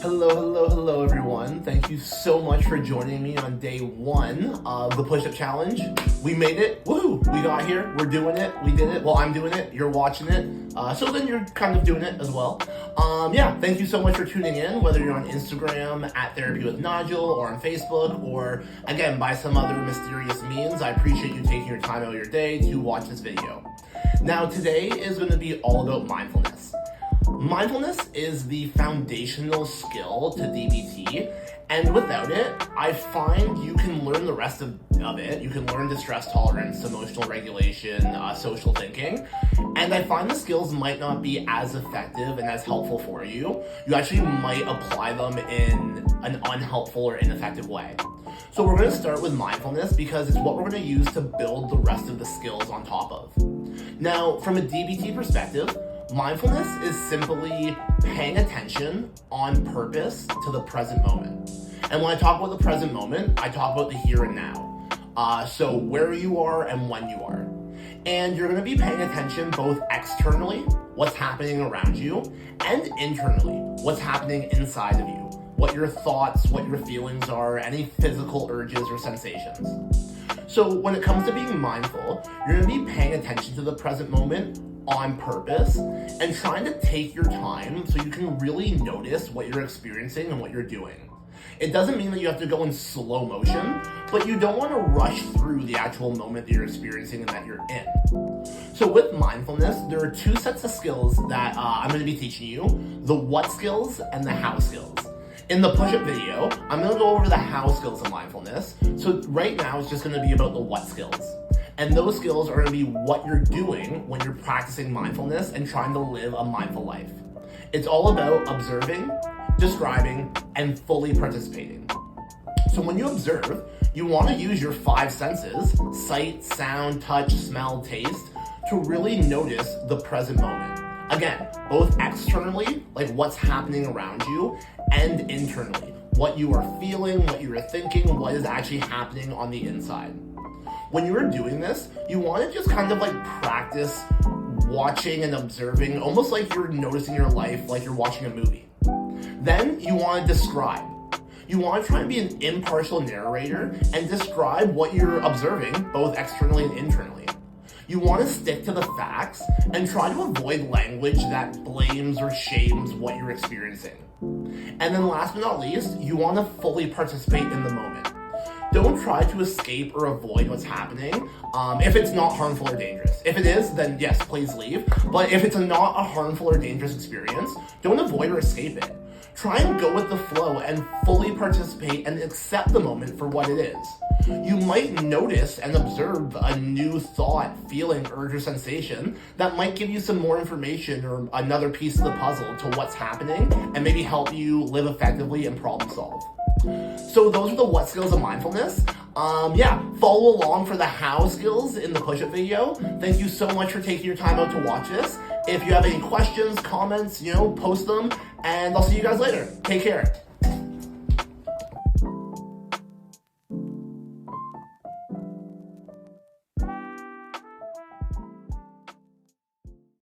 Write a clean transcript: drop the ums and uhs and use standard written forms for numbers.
Hello, everyone. Thank you so much for joining me on day one of the push-up challenge. We made it. Woohoo! We got here. We're doing it. We did it. Well, I'm doing it. You're watching it. So then you're kind of doing it as well. Thank you so much for tuning in, whether you're on Instagram at Therapy with Nigel or on Facebook or, again, by some other mysterious means. I appreciate you taking your time out of your day to watch this video. Now, today is going to be all about mindfulness. Mindfulness is the foundational skill to DBT, and without it, I find you can learn the rest of it. You can learn distress tolerance, emotional regulation, social thinking, and I find the skills might not be as effective and as helpful for you. You actually might apply them in an unhelpful or ineffective way. So we're going to start with mindfulness because it's what we're going to use to build the rest of the skills on top of. Now, from a DBT perspective, mindfulness is simply paying attention on purpose to the present moment. And when I talk about the present moment, I talk about the here and now. So where you are and when you are. And you're going to be paying attention both externally, what's happening around you, and internally, what's happening inside of you. What your thoughts, what your feelings are, any physical urges or sensations. So when it comes to being mindful, you're going to be paying attention to the present moment on purpose and trying to take your time so you can really notice what you're experiencing and what you're doing. It doesn't mean that you have to go in slow motion, but you don't want to rush through the actual moment that you're experiencing and that you're in. So with mindfulness, there are two sets of skills that I'm going to be teaching you, the what skills and the how skills. In the push-up video, I'm going to go over the how skills of mindfulness. So right now, it's just going to be about the what skills. And those skills are going to be what you're doing when you're practicing mindfulness and trying to live a mindful life. It's all about observing, describing, and fully participating. So when you observe, you want to use your five senses, sight, sound, touch, smell, taste, to really notice the present moment. Again, both externally, like what's happening around you, and internally, what you are feeling, what you are thinking, what is actually happening on the inside. When you're doing this, you want to just kind of like practice watching and observing, almost like you're noticing your life, like you're watching a movie. Then you want to describe. You want to try and be an impartial narrator and describe what you're observing, both externally and internally. You want to stick to the facts and try to avoid language that blames or shames what you're experiencing. And then last but not least, you want to fully participate in the moment. Don't try to escape or avoid what's happening if it's not harmful or dangerous. If it is, then yes, please leave. But if it's not a harmful or dangerous experience, don't avoid or escape it. Try and go with the flow and fully participate and accept the moment for what it is. You might notice and observe a new thought, feeling, urge, or sensation that might give you some more information or another piece of the puzzle to what's happening and maybe help you live effectively and problem solve. So those are the what skills of mindfulness. Follow along for the how skills in the push-up video. Thank you so much for taking your time out to watch this. If you have any questions, comments, post them, and I'll see you guys later. Take care.